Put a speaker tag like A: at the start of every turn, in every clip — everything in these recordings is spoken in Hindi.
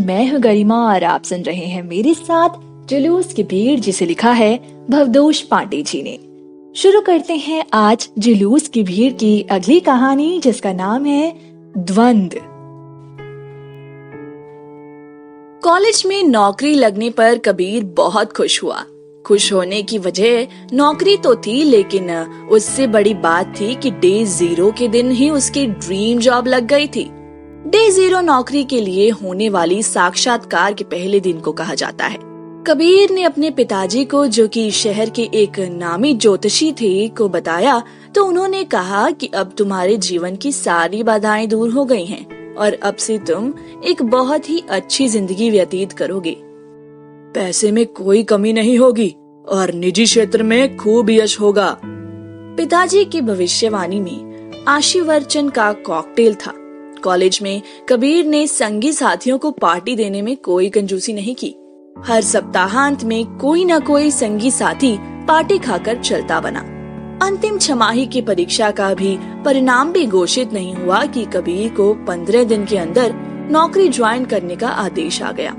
A: मैं हूँ गरिमा और आप सुन रहे हैं मेरे साथ जुलूस की भीड़, जिसे लिखा है भवदोष पांडे जी ने। शुरू करते हैं आज जुलूस की भीड़ की अगली कहानी, जिसका नाम है द्वंद। कॉलेज में नौकरी लगने पर कबीर बहुत खुश हुआ। खुश होने की वजह नौकरी तो थी, लेकिन उससे बड़ी बात थी कि डे 0 के दिन ही उसकी ड्रीम जॉब लग गई थी। डे 0 नौकरी के लिए होने वाली साक्षात्कार के पहले दिन को कहा जाता है। कबीर ने अपने पिताजी को, जो कि शहर के एक नामी ज्योतिषी थे, को बताया तो उन्होंने कहा कि अब तुम्हारे जीवन की सारी बाधाएं दूर हो गई हैं और अब से तुम एक बहुत ही अच्छी जिंदगी व्यतीत करोगे। पैसे में कोई कमी नहीं होगी और निजी क्षेत्र में खूब यश होगा। पिताजी की भविष्यवाणी में आशीर्वचन का कॉकटेल था। कॉलेज में कबीर ने संगी साथियों को पार्टी देने में कोई कंजूसी नहीं की। हर सप्ताहांत में कोई न कोई संगी साथी पार्टी खाकर चलता बना। अंतिम छमाही की परीक्षा का भी परिणाम भी घोषित नहीं हुआ कि कबीर को 15 दिन के अंदर नौकरी ज्वाइन करने का आदेश आ गया।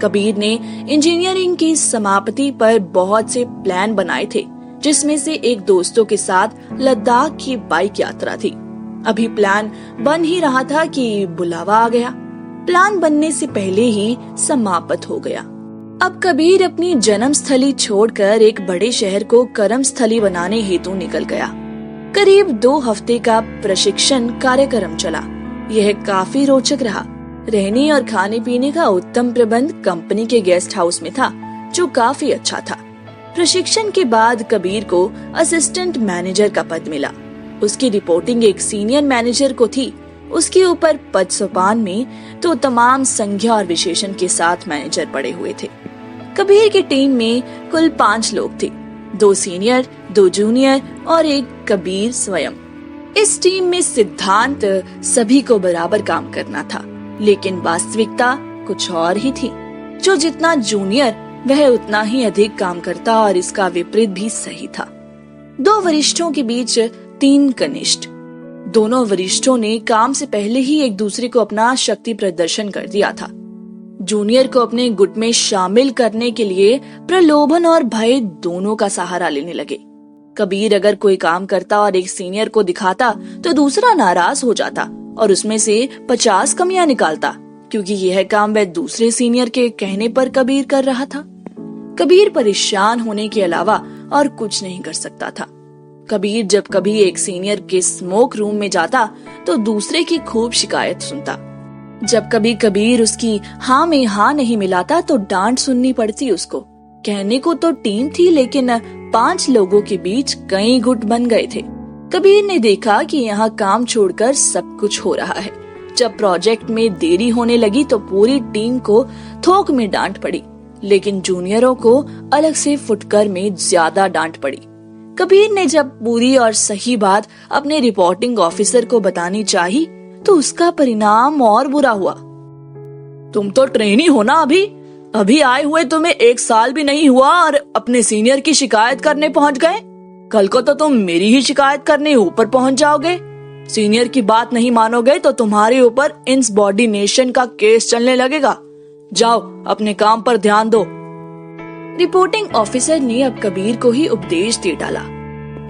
A: कबीर ने इंजीनियरिंग की समाप्ति पर बहुत से प्लान बनाए थे, जिसमें से एक दोस्तों के साथ लद्दाख की बाइक यात्रा थी। अभी प्लान बन ही रहा था कि बुलावा आ गया। प्लान बनने से पहले ही समाप्त हो गया। अब कबीर अपनी जन्म स्थली छोड़कर एक बड़े शहर को कर्म स्थली बनाने हेतु निकल गया। करीब 2 हफ्ते का प्रशिक्षण कार्यक्रम चला। यह काफी रोचक रहा। रहने और खाने पीने का उत्तम प्रबंध कंपनी के गेस्ट हाउस में था, जो काफी अच्छा था। प्रशिक्षण के बाद कबीर को असिस्टेंट मैनेजर का पद मिला। उसकी रिपोर्टिंग एक सीनियर मैनेजर को थी। उसके ऊपर पद सोपान में तो तमाम संज्ञा और विशेषण के साथ मैनेजर पड़े हुए थे। कबीर की टीम में कुल 5 लोग थे, 2 सीनियर, 2 जूनियर और एक कबीर स्वयं। इस टीम में सिद्धांत सभी को बराबर काम करना था, लेकिन वास्तविकता कुछ और ही थी। जो जितना जूनियर वह उतना ही अधिक काम करता, और इसका विपरीत भी सही था। 2 वरिष्ठों के बीच 3 कनिष्ठ। दोनों वरिष्ठों ने काम से पहले ही एक दूसरे को अपना शक्ति प्रदर्शन कर दिया था। जूनियर को अपने गुट में शामिल करने के लिए प्रलोभन और भय दोनों का सहारा लेने लगे। कबीर अगर कोई काम करता और एक सीनियर को दिखाता तो दूसरा नाराज हो जाता और उसमें से 50 कमियां निकालता, क्योंकि यह काम वह दूसरे सीनियर के कहने पर कबीर कर रहा था। कबीर परेशान होने के अलावा और कुछ नहीं कर सकता था। कबीर जब कभी एक सीनियर के स्मोक रूम में जाता तो दूसरे की खूब शिकायत सुनता। जब कभी कबीर उसकी हाँ में हाँ नहीं मिलाता तो डांट सुननी पड़ती उसको। कहने को तो टीम थी, लेकिन 5 लोगों के बीच कई गुट बन गए थे। कबीर ने देखा कि यहाँ काम छोड़कर सब कुछ हो रहा है। जब प्रोजेक्ट में देरी होने लगी तो पूरी टीम को थोक में डांट पड़ी, लेकिन जूनियरों को अलग से फुटकर में ज्यादा डांट पड़ी। कबीर ने जब पूरी और सही बात अपने रिपोर्टिंग ऑफिसर को बतानी चाही तो उसका परिणाम और बुरा हुआ। तुम तो ट्रेनी हो ना, अभी आए हुए तुम्हें 1 साल भी नहीं हुआ और अपने सीनियर की शिकायत करने पहुंच गए। कल को तो तुम मेरी ही शिकायत करने ऊपर पहुंच जाओगे। सीनियर की बात नहीं मानोगे तो तुम्हारे ऊपर इनसबॉर्डिनेशन का केस चलने लगेगा। जाओ अपने काम पर ध्यान दो। रिपोर्टिंग ऑफिसर ने अब कबीर को ही उपदेश दे डाला।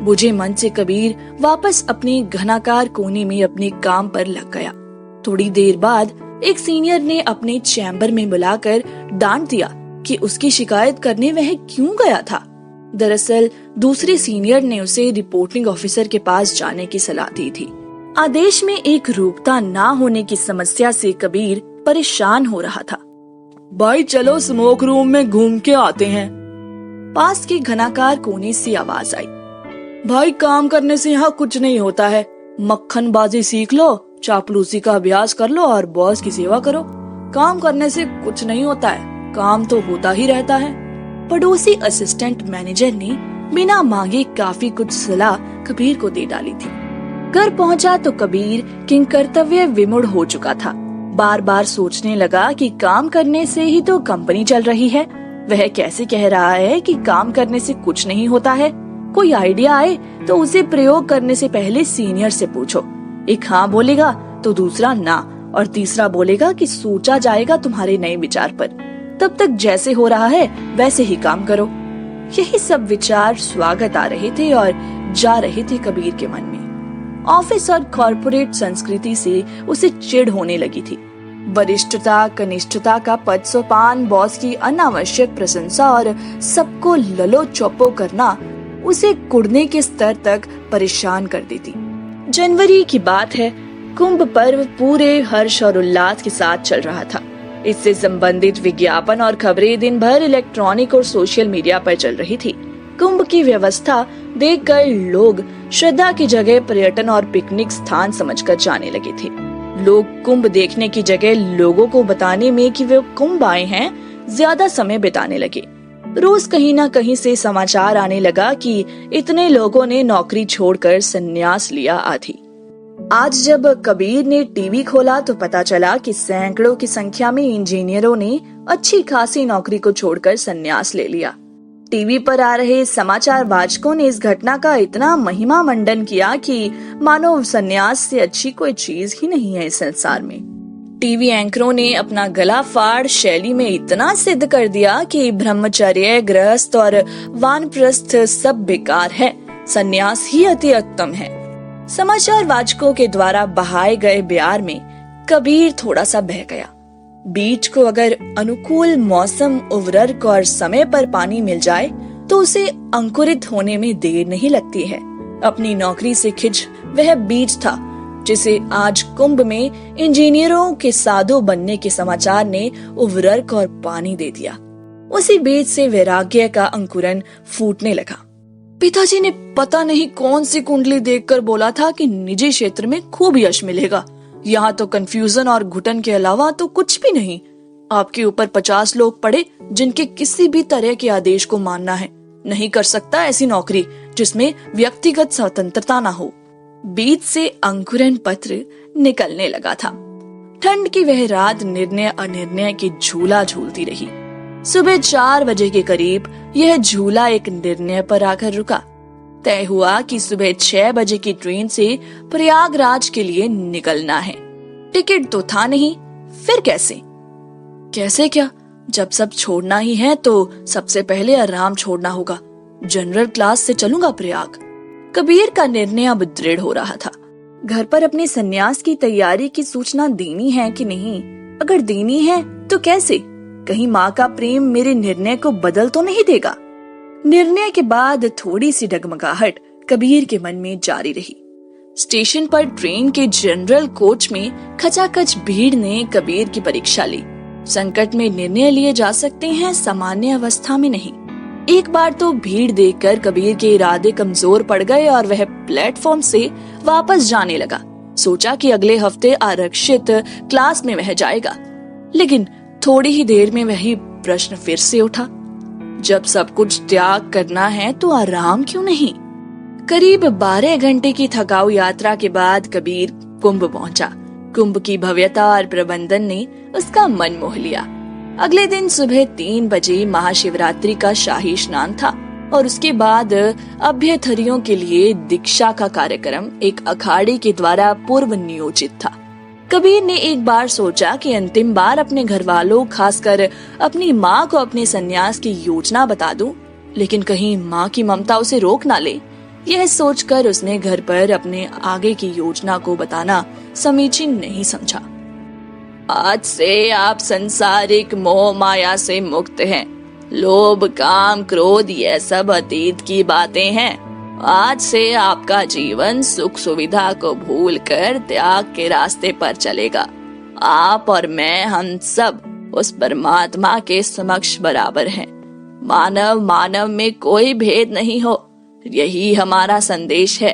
A: बुझे मन से कबीर वापस अपने घनाकार कोने में अपने काम पर लग गया। थोड़ी देर बाद एक सीनियर ने अपने चैम्बर में बुलाकर डांट दिया कि उसकी शिकायत करने वह क्यों गया था। दरअसल दूसरे सीनियर ने उसे रिपोर्टिंग ऑफिसर के पास जाने की सलाह दी थी। आदेश में एक रूपता ना होने की समस्या से कबीर परेशान हो रहा था। भाई चलो स्मोक रूम में घूम के आते हैं। पास के घनाकार कोने से आवाज आई। भाई काम करने से यहाँ कुछ नहीं होता है। मक्खनबाजी सीख लो, चापलूसी का अभ्यास कर लो और बॉस की सेवा करो। काम करने से कुछ नहीं होता है, काम तो होता ही रहता है। पड़ोसी असिस्टेंट मैनेजर ने बिना मांगे काफी कुछ सलाह कबीर को दे डाली थी। घर पहुंचा तो कबीर किंकर्तव्य विमूढ़ हो चुका था। बार बार सोचने लगा कि काम करने से ही तो कंपनी चल रही है। वह कैसे कह रहा है कि काम करने से कुछ नहीं होता है। कोई आइडिया आए तो उसे प्रयोग करने से पहले सीनियर से पूछो। एक हाँ बोलेगा तो दूसरा ना, और तीसरा बोलेगा कि सोचा जाएगा तुम्हारे नए विचार पर, तब तक जैसे हो रहा है वैसे ही काम करो। यही सब विचार स्वागत आ रहे थे और जा रहे थे कबीर के मन में। ऑफिस और कॉर्पोरेट संस्कृति से उसे चिढ़ होने लगी थी। वरिष्ठता कनिष्ठता का पद सोपान, बॉस की अनावश्यक प्रशंसा और सबको ललो चौपो करना उसे कुड़ने के स्तर तक परेशान कर देती। जनवरी की बात है, कुंभ पर्व पूरे हर्ष और उल्लास के साथ चल रहा था। इससे संबंधित विज्ञापन और खबरें दिन भर इलेक्ट्रॉनिक और सोशल मीडिया पर चल रही थी। कुंभ की व्यवस्था देखकर लोग श्रद्धा की जगह पर्यटन और पिकनिक स्थान समझकर जाने लगे थे। लोग कुंभ देखने की जगह लोगों को बताने में कि वे कुंभ आए हैं ज्यादा समय बिताने लगे। रोज कहीं न कहीं से समाचार आने लगा कि इतने लोगों ने नौकरी छोड़कर संन्यास लिया आदि। आज जब कबीर ने टीवी खोला तो पता चला कि सैकड़ों की संख्या में इंजीनियरों ने अच्छी खासी नौकरी को छोड़कर संन्यास ले लिया। टीवी पर आ रहे समाचार वाचकों ने इस घटना का इतना महिमा मंडन किया कि मानो संन्यास से अच्छी कोई चीज ही नहीं है इस संसार में। टीवी एंकरों ने अपना गला फाड़ शैली में इतना सिद्ध कर दिया कि ब्रह्मचर्य, गृहस्थ और वानप्रस्थ सब बेकार है, संन्यास ही अति उत्तम है। समाचार वाचकों के द्वारा बहाए गए बयार में कबीर थोड़ा सा बह गया। बीज को अगर अनुकूल मौसम, उर्वरक और समय पर पानी मिल जाए तो उसे अंकुरित होने में देर नहीं लगती है। अपनी नौकरी से खिंच वह बीज था जिसे आज कुंभ में इंजीनियरों के साधु बनने के समाचार ने उर्वरक और पानी दे दिया। उसी बीज से वैराग्य का अंकुरन फूटने लगा। पिताजी ने पता नहीं कौन सी कुंडली देखकर बोला था कि निजी क्षेत्र में खूब यश मिलेगा। यहाँ तो कंफ्यूजन और घुटन के अलावा तो कुछ भी नहीं। आपके ऊपर 50 लोग पड़े जिनके किसी भी तरह के आदेश को मानना है। नहीं कर सकता ऐसी नौकरी जिसमें व्यक्तिगत स्वतंत्रता ना हो। बीज से अंकुरन पत्र निकलने लगा था। ठंड की वह रात निर्णय अनिर्णय की झूला झूलती रही। सुबह 4 बजे के करीब यह झूला एक निर्णय पर आकर रुका। तय हुआ कि सुबह 6 बजे की ट्रेन से प्रयागराज के लिए निकलना है। टिकट तो था नहीं, फिर कैसे क्या? जब सब छोड़ना ही है तो सबसे पहले आराम छोड़ना होगा। जनरल क्लास से चलूंगा प्रयाग। कबीर का निर्णय अब दृढ़ हो रहा था। घर पर अपने संन्यास की तैयारी की सूचना देनी है कि नहीं? अगर देनी है तो कैसे? कहीं माँ का प्रेम मेरे निर्णय को बदल तो नहीं देगा? निर्णय के बाद थोड़ी सी डगमगाहट कबीर के मन में जारी रही। स्टेशन पर ट्रेन के जनरल कोच में खचाखच भीड़ ने कबीर की परीक्षा ली। संकट में निर्णय लिए जा सकते हैं, सामान्य अवस्था में नहीं। एक बार तो भीड़ देखकर कबीर के इरादे कमजोर पड़ गए और वह प्लेटफॉर्म से वापस जाने लगा। सोचा कि अगले हफ्ते आरक्षित क्लास में वह जाएगा, लेकिन थोड़ी ही देर में वही प्रश्न फिर से उठा। जब सब कुछ त्याग करना है तो आराम क्यों नहीं? करीब 12 घंटे की थकाऊ यात्रा के बाद कबीर कुंभ पहुंचा। कुंभ की भव्यता और प्रबंधन ने उसका मन मोह लिया। अगले दिन सुबह 3 बजे महाशिवरात्रि का शाही स्नान था और उसके बाद अभ्यर्थियों के लिए दीक्षा का कार्यक्रम एक अखाड़े के द्वारा पूर्व नियोजित था। कबीर ने एक बार सोचा कि अंतिम बार अपने घर वालों, खासकर अपनी माँ को अपने संन्यास की योजना बता दूं, लेकिन कहीं माँ की ममता उसे रोक ना ले। यह सोचकर उसने घर पर अपने आगे की योजना को बताना समीचीन नहीं समझा। आज से आप संसारिक मोह माया से मुक्त हैं। लोभ, काम, क्रोध यह सब अतीत की बातें हैं। आज से आपका जीवन सुख सुविधा को भूलकर त्याग के रास्ते पर चलेगा। आप और मैं, हम सब उस परमात्मा के समक्ष बराबर हैं। मानव में कोई भेद नहीं हो, यही हमारा संदेश है।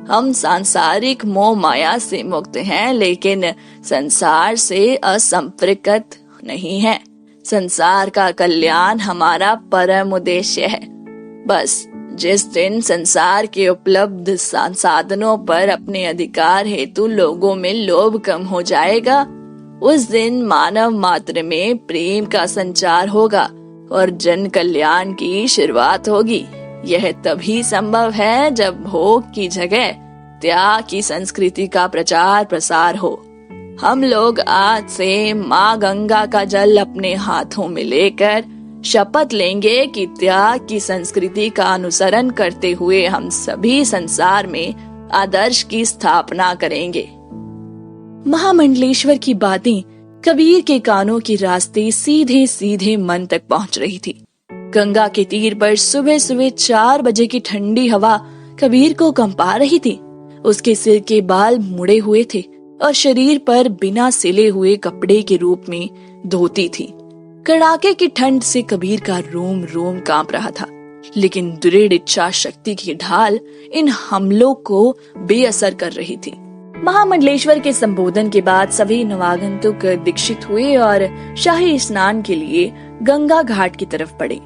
A: हम सांसारिक मोह माया से मुक्त हैं, लेकिन संसार से असंपर्कित नहीं है। संसार का कल्याण हमारा परम उद्देश्य है। बस जिस दिन संसार के उपलब्ध संसाधनों पर अपने अधिकार हेतु लोगों में लोभ कम हो जाएगा, उस दिन मानव मात्र में प्रेम का संचार होगा और जन कल्याण की शुरुआत होगी। यह तभी संभव है जब भोग की जगह त्याग की संस्कृति का प्रचार प्रसार हो। हम लोग आज से माँ गंगा का जल अपने हाथों में लेकर शपथ लेंगे कि त्याग की संस्कृति का अनुसरण करते हुए हम सभी संसार में आदर्श की स्थापना करेंगे। महामंडलेश्वर की बातें कबीर के कानों के रास्ते सीधे सीधे मन तक पहुंच रही थी। गंगा के तीर पर सुबह सुबह 4 बजे की ठंडी हवा कबीर को कंपा रही थी। उसके सिर के बाल मुड़े हुए थे और शरीर पर बिना सिले हुए कपड़े के रूप में धोती थी। कड़ाके की ठंड से कबीर का रोम रोम कांप रहा था, लेकिन दृढ़ इच्छा शक्ति की ढाल इन हमलों को बेअसर कर रही थी। महामंडलेश्वर के संबोधन के बाद सभी नवागंतुक दीक्षित हुए और शाही स्नान के लिए गंगा घाट की तरफ बढ़े।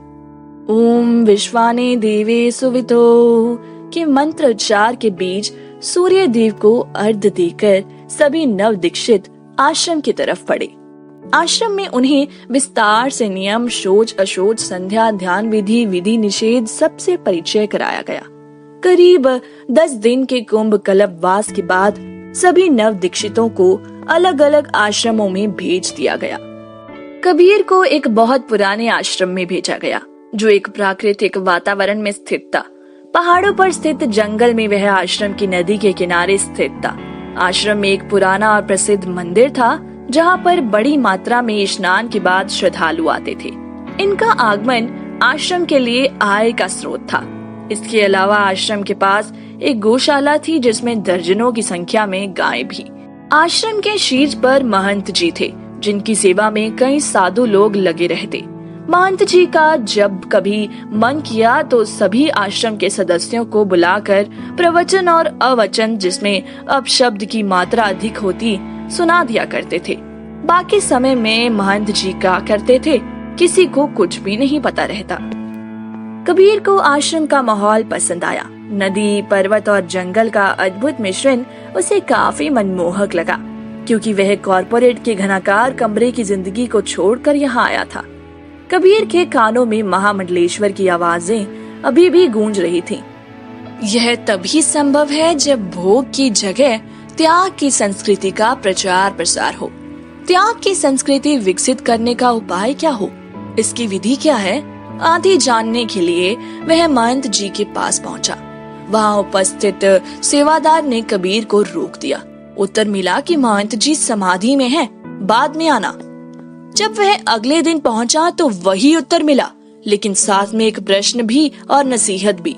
A: ओम विश्वाने देवे सुवितो के मंत्र उच्चार के बीच सूर्य देव को अर्घ्य देकर सभी नव दीक्षित आश्रम की तरफ बढ़े। आश्रम में उन्हें विस्तार से नियम, शौच, अशौच, संध्या, ध्यान विधि, विधि निषेध सबसे परिचय कराया गया। करीब 10 दिन के कुंभ कल्प वास के बाद सभी नव दीक्षितों को अलग अलग आश्रमों में भेज दिया गया। कबीर को एक बहुत पुराने आश्रम में भेजा गया, जो एक प्राकृतिक वातावरण में स्थित था। पहाड़ों पर स्थित जंगल में वह आश्रम की नदी के किनारे स्थित था। आश्रम में एक पुराना और प्रसिद्ध मंदिर था, जहाँ पर बड़ी मात्रा में स्नान के बाद श्रद्धालु आते थे। इनका आगमन आश्रम के लिए आय का स्रोत था। इसके अलावा आश्रम के पास एक गौशाला थी, जिसमें दर्जनों की संख्या में गायें भी। आश्रम के शीर्ष पर महंत जी थे, जिनकी सेवा में कई साधु लोग लगे रहते। महंत जी का जब कभी मन किया तो सभी आश्रम के सदस्यों को बुलाकर प्रवचन और अवचन, जिसमें अपशब्द की मात्रा अधिक होती, सुना दिया करते थे। बाकी समय में महंत जी क्या करते थे, किसी को कुछ भी नहीं पता रहता। कबीर को आश्रम का माहौल पसंद आया। नदी, पर्वत और जंगल का अद्भुत मिश्रण उसे काफी मनमोहक लगा, क्योंकि वह कॉर्पोरेट के घनाकार कमरे की जिंदगी को छोड़कर यहाँ आया था। कबीर के कानों में महामंडलेश्वर की आवाजें अभी भी गूंज रही थीं। यह तभी संभव है जब भोग की जगह त्याग की संस्कृति का प्रचार प्रसार हो। त्याग की संस्कृति विकसित करने का उपाय क्या हो, इसकी विधि क्या है, आदि जानने के लिए वह महंत जी के पास पहुंचा। वहां उपस्थित सेवादार ने कबीर को रोक दिया। उत्तर मिला कि महंत जी समाधि में हैं, बाद में आना। जब वह अगले दिन पहुंचा तो वही उत्तर मिला, लेकिन साथ में एक प्रश्न भी और नसीहत भी।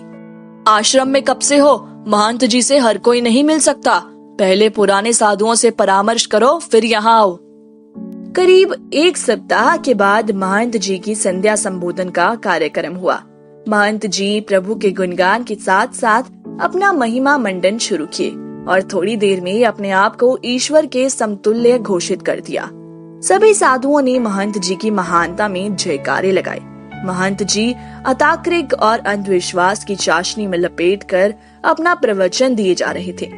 A: आश्रम में कब से हो? महंत जी से हर कोई नहीं मिल सकता। पहले पुराने साधुओं से परामर्श करो, फिर यहाँ आओ। करीब 1 सप्ताह के बाद महंत जी की संध्या संबोधन का कार्यक्रम हुआ। महंत जी प्रभु के गुणगान के साथ साथ अपना महिमा मंडन शुरू किए और थोड़ी देर में अपने आप को ईश्वर के समतुल्य घोषित कर दिया। सभी साधुओं ने महंत जी की महानता में जयकारे लगाए। महंत जी अतार्किक और अंधविश्वास की चाशनी में लपेटकर अपना प्रवचन दिए जा रहे थे।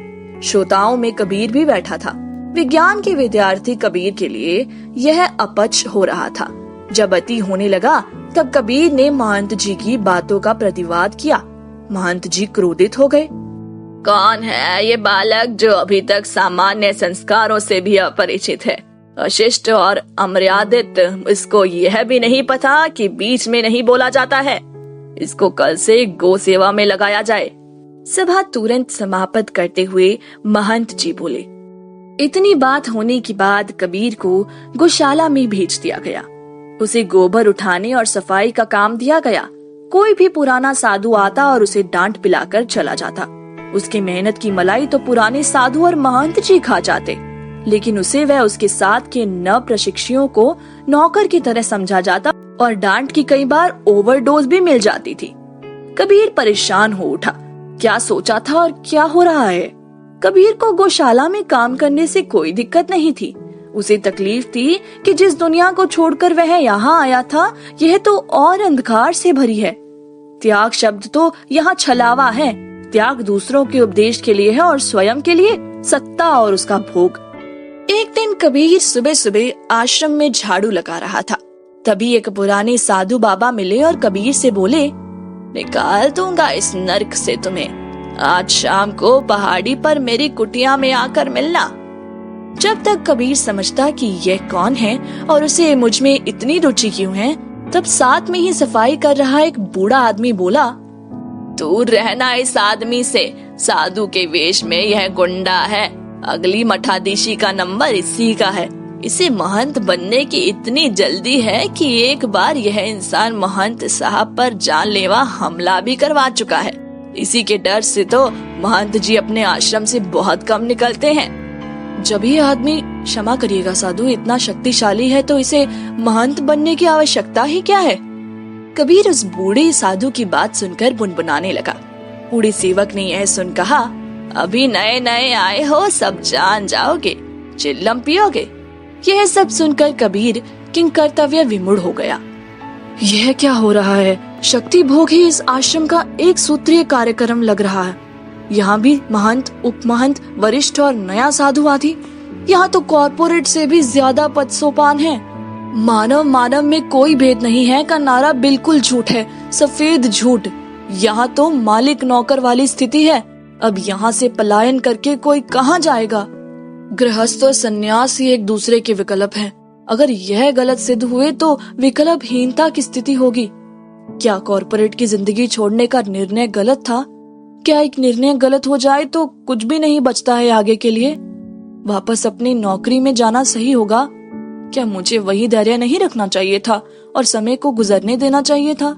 A: श्रोताओं में कबीर भी बैठा था। विज्ञान के विद्यार्थी कबीर के लिए यह अपच हो रहा था। जब अति होने लगा तब कबीर ने महंत जी की बातों का प्रतिवाद किया। महंत जी क्रोधित हो गए। कौन है ये बालक जो अभी तक सामान्य संस्कारों से भी अपरिचित है? अशिष्ट और अमर्यादित, इसको यह भी नहीं पता कि बीच में नहीं बोला जाता है। इसको कल से गौ सेवा में लगाया जाए। सभा तुरंत समाप्त करते हुए महंत जी बोले। इतनी बात होने के बाद कबीर को गौशाला में भेज दिया गया। उसे गोबर उठाने और सफाई का काम दिया गया। कोई भी पुराना साधु आता और उसे डांट पिलाकर चला जाता। उसकी मेहनत की मलाई तो पुराने साधु और महंत जी खा जाते, लेकिन उसे वह उसके साथ के नव प्रशिक्षुओं को नौकर की तरह समझा जाता और डांट की कई बार ओवरडोज भी मिल जाती थी। कबीर परेशान हो उठा। क्या सोचा था और क्या हो रहा है? कबीर को गौशाला में काम करने से कोई दिक्कत नहीं थी। उसे तकलीफ थी कि जिस दुनिया को छोड़कर वह यहाँ आया था, यह तो और अंधकार से भरी है। त्याग शब्द तो यहाँ छलावा है। त्याग दूसरों के उपदेश के लिए है और स्वयं के लिए सत्ता और उसका भोग। एक दिन कबीर सुबह सुबह आश्रम में झाड़ू लगा रहा था। तभी एक पुराने साधु बाबा मिले और कबीर से बोले, निकाल दूंगा इस नर्क से तुम्हें। आज शाम को पहाड़ी पर मेरी कुटिया में आकर मिलना। जब तक कबीर समझता कि यह कौन है और उसे मुझ में इतनी रुचि क्यों है, तब साथ में ही सफाई कर रहा एक बूढ़ा आदमी बोला, दूर रहना इस आदमी से, साधु के वेश में यह गुंडा है। अगली मठाधीशी का नंबर इसी का है। इसे महंत बनने की इतनी जल्दी है कि एक बार यह इंसान महंत साहब पर जानलेवा हमला भी करवा चुका है। इसी के डर से तो महंत जी अपने आश्रम से बहुत कम निकलते हैं। जब ये आदमी, क्षमा करिएगा साधु, इतना शक्तिशाली है तो इसे महंत बनने की आवश्यकता ही क्या है? कबीर उस बूढ़े साधु की बात सुनकर बुनबुनाने लगा। बूढ़े सेवक ने यह सुन कहा, अभी नए नए आए हो, सब जान जाओगे, चिल्लम पियोगे। यह सब सुनकर कबीर किंग कर्तव्य विमूढ़ हो गया। यह क्या हो रहा है? शक्ति भोग ही इस आश्रम का एक सूत्रीय कार्यक्रम लग रहा है। यहाँ भी महंत, उपमहंत, वरिष्ठ और नया साधु आदि। यहाँ तो कॉर्पोरेट से भी ज्यादा पद सोपान है। मानव मानव में कोई भेद नहीं है का नारा बिल्कुल झूठ है, सफेद झूठ। यहाँ तो मालिक नौकर वाली स्थिति है। अब यहाँ से पलायन करके कोई कहाँ जाएगा? गृहस्थ और सन्यास ही एक दूसरे के विकल्प हैं। अगर यह गलत सिद्ध हुए तो विकल्पहीनता की स्थिति होगी। क्या कॉर्पोरेट की जिंदगी छोड़ने का निर्णय गलत था? क्या एक निर्णय गलत हो जाए तो कुछ भी नहीं बचता है आगे के लिए? वापस अपनी नौकरी में जाना सही होगा? क्या मुझे वही धैर्य नहीं रखना चाहिए था और समय को गुजरने देना चाहिए था?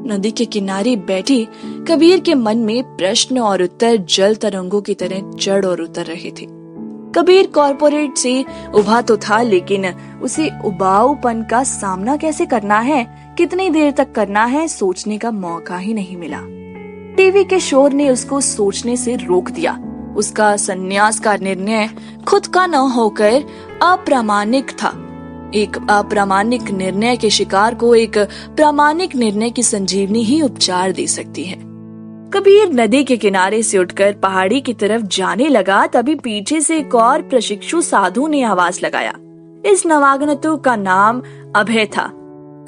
A: नदी के किनारे बैठी कबीर के मन में प्रश्न और उत्तर जल तरंगों की तरह चढ़ और उतर रहे थे। कबीर कॉर्पोरेट से उभा तो था, लेकिन उसे उबाऊपन का सामना कैसे करना है, कितनी देर तक करना है, सोचने का मौका ही नहीं मिला। टीवी के शोर ने उसको सोचने से रोक दिया। उसका संन्यास का निर्णय खुद का न होकर अप्रामाणिक था। एक अप्रामाणिक निर्णय के शिकार को एक प्रामाणिक निर्णय की संजीवनी ही उपचार दे सकती है। कबीर नदी के किनारे से उठकर पहाड़ी की तरफ जाने लगा, तभी पीछे से एक और प्रशिक्षु साधु ने आवाज लगाया। इस नवागंतु का नाम अभय था।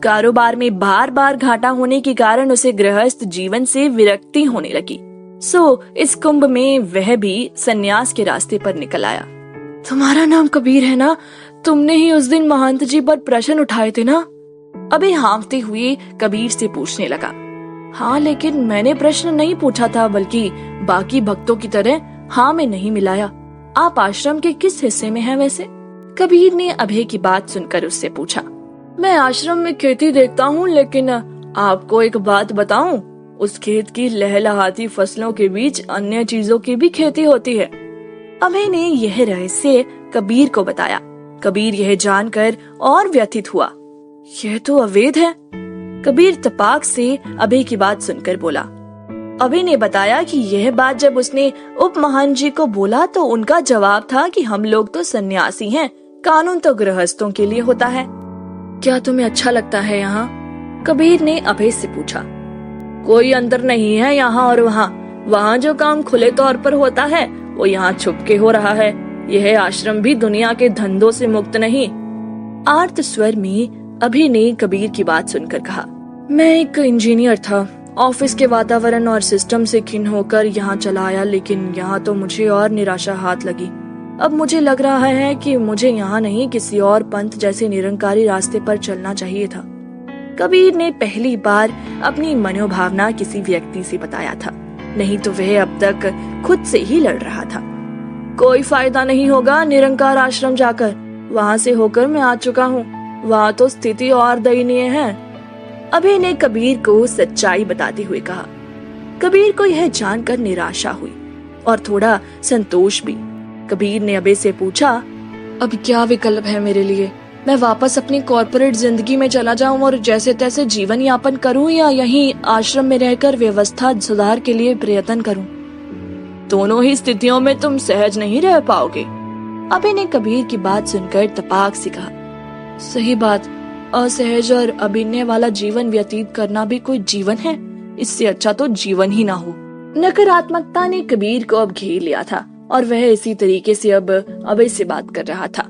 A: कारोबार में बार बार घाटा होने के कारण उसे गृहस्थ जीवन से विरक्ति होने लगी। सो इस कुंभ में वह भी सन्यास के रास्ते पर निकल आया। तुम्हारा नाम कबीर है ना? तुमने ही उस दिन महंत जी पर प्रश्न उठाए थे ना? अबे हाँफते हुए कबीर से पूछने लगा। हाँ, लेकिन मैंने प्रश्न नहीं पूछा था, बल्कि बाकी भक्तों की तरह हाँ में नहीं मिलाया। आप आश्रम के किस हिस्से में हैं वैसे? कबीर ने अभय की बात सुनकर उससे पूछा। मैं आश्रम में खेती देखता हूँ, लेकिन आपको एक बात बताऊं, उस खेत की लहलहाती फसलों के बीच अन्य चीजों की भी खेती होती है। अभय ने यह रहस्य कबीर को बताया। कबीर यह जानकर और व्यथित हुआ। यह तो अवैध है। कबीर तपाक से अभय की बात सुनकर बोला। अभय ने बताया कि यह बात जब उसने उपमहंत जी को बोला तो उनका जवाब था कि हम लोग तो सन्यासी हैं, कानून तो गृहस्थों के लिए होता है। क्या तुम्हें अच्छा लगता है यहाँ? कबीर ने अभय से पूछा। कोई अंतर नहीं है यहाँ और वहाँ। वहाँ जो काम खुले तौर पर होता है वो यहाँ छुप के हो रहा है। यह आश्रम भी दुनिया के धंधों से मुक्त नहीं। आर्त स्वर में अभय ने कबीर की बात सुनकर कहा। मैं एक इंजीनियर था। ऑफिस के वातावरण और सिस्टम से खिन्न होकर यहाँ चला आया, लेकिन यहाँ तो मुझे और निराशा हाथ लगी। अब मुझे लग रहा है कि मुझे यहाँ नहीं, किसी और पंथ जैसे निरंकारी रास्ते पर चलना चाहिए था। कबीर ने पहली बार अपनी मनोभावना किसी व्यक्ति से बताया था, नहीं तो वह अब तक खुद से ही लड़ रहा था। कोई फायदा नहीं होगा निरंकार आश्रम जाकर। वहाँ से होकर मैं आ चुका हूँ। वहाँ तो स्थिति और दयनीय है। अभय ने कबीर को सच्चाई बताते हुए कहा। कबीर को यह जानकर निराशा हुई और थोड़ा संतोष भी। कबीर ने अभय से पूछा, अब क्या विकल्प है मेरे लिए? मैं वापस अपनी कॉर्पोरेट जिंदगी में चला जाऊं और जैसे तैसे जीवन यापन करूं, या यहीं आश्रम में रहकर व्यवस्था सुधार के लिए प्रयत्न करूं? दोनों ही स्थितियों में तुम सहज नहीं रह पाओगे। अभय ने कबीर की बात सुनकर तपाक से कहा। सही बात, असहज और अभिनय वाला जीवन व्यतीत करना भी कोई जीवन है? इससे अच्छा तो जीवन ही ना हो। नकारात्मकता ने कबीर को अब घेर लिया था और वह इसी तरीके से अब अभय से बात कर रहा था।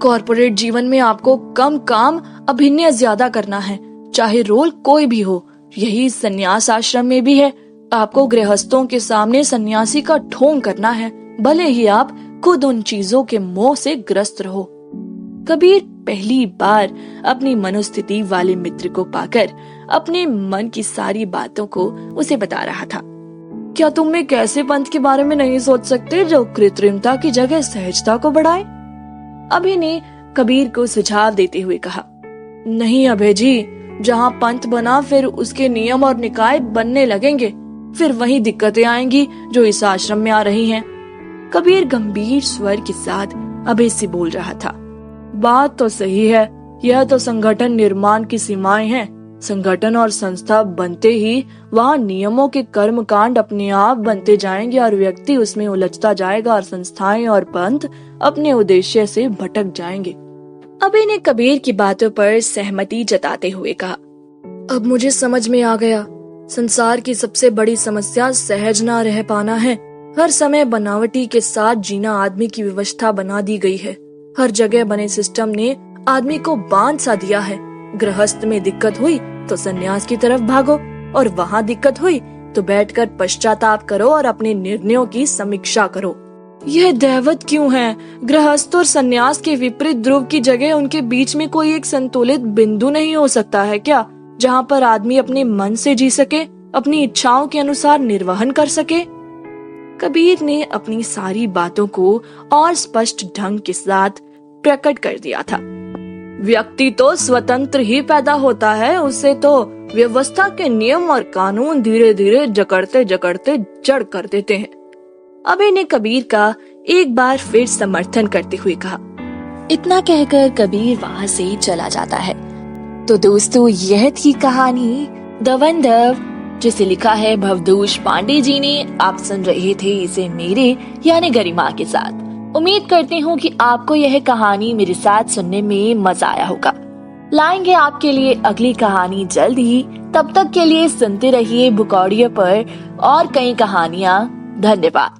A: कॉर्पोरेट जीवन में आपको कम काम, अभिनय ज्यादा करना है, चाहे रोल कोई भी हो। यही सन्यास आश्रम में भी है। आपको गृहस्थों के सामने सन्यासी का ढोंग करना है, भले ही आप खुद उन चीजों के मोह से ग्रस्त रहो। कबीर पहली बार अपनी मनोस्थिति वाले मित्र को पाकर अपने मन की सारी बातों को उसे बता रहा था। क्या तुम एक ऐसे पंथ के बारे में नहीं सोच सकते जो कृत्रिमता की जगह सहजता को बढ़ाए? अभय ने कबीर को सुझाव देते हुए कहा। नहीं अभय जी, जहाँ पंथ बना फिर उसके नियम और निकाय बनने लगेंगे, फिर वही दिक्कतें आएंगी जो इस आश्रम में आ रही हैं। कबीर गंभीर स्वर के साथ अभय से बोल रहा था। बात तो सही है, यह तो संगठन निर्माण की सीमाएं हैं। संगठन और संस्था बनते ही वहाँ नियमों के कर्मकांड अपने आप बनते जाएंगे और व्यक्ति उसमें उलझता जाएगा और संस्थाएं और पंथ अपने उद्देश्य से भटक जाएंगे। अभय ने कबीर की बातों पर सहमति जताते हुए कहा। अब मुझे समझ में आ गया, संसार की सबसे बड़ी समस्या सहज ना रह पाना है। हर समय बनावटी के साथ जीना आदमी की व्यवस्था बना दी गई है। हर जगह बने सिस्टम ने आदमी को बांध सा दिया है। गृहस्थ में दिक्कत हुई तो सन्यास की तरफ भागो, और वहाँ दिक्कत हुई तो बैठकर पश्चाताप करो और अपने निर्णयों की समीक्षा करो। यह दैवत क्यों है? गृहस्थ और सन्यास के विपरीत ध्रुव की जगह उनके बीच में कोई एक संतुलित बिंदु नहीं हो सकता है क्या, जहाँ पर आदमी अपने मन से जी सके, अपनी इच्छाओं के अनुसार निर्वहन कर सके? कबीर ने अपनी सारी बातों को और स्पष्ट ढंग के साथ प्रकट कर दिया था। व्यक्ति तो स्वतंत्र ही पैदा होता है, उसे तो व्यवस्था के नियम और कानून धीरे धीरे जकड़ते जकड़ते जड़ कर देते हैं। अभय ने कबीर का एक बार फिर समर्थन करते हुए कहा। इतना कहकर कबीर वहाँ से चला जाता है। तो दोस्तों, यह थी कहानी दवंदव, जिसे लिखा है भवदूष पांडे जी ने। आप सुन रहे थे इसे मेरे यानी गरिमा के साथ। उम्मीद करती हूँ कि आपको यह कहानी मेरे साथ सुनने में मजा आया होगा। लाएंगे आपके लिए अगली कहानी जल्द ही। तब तक के लिए सुनते रहिए बुक ऑडियो पर और कई कहानियाँ। धन्यवाद।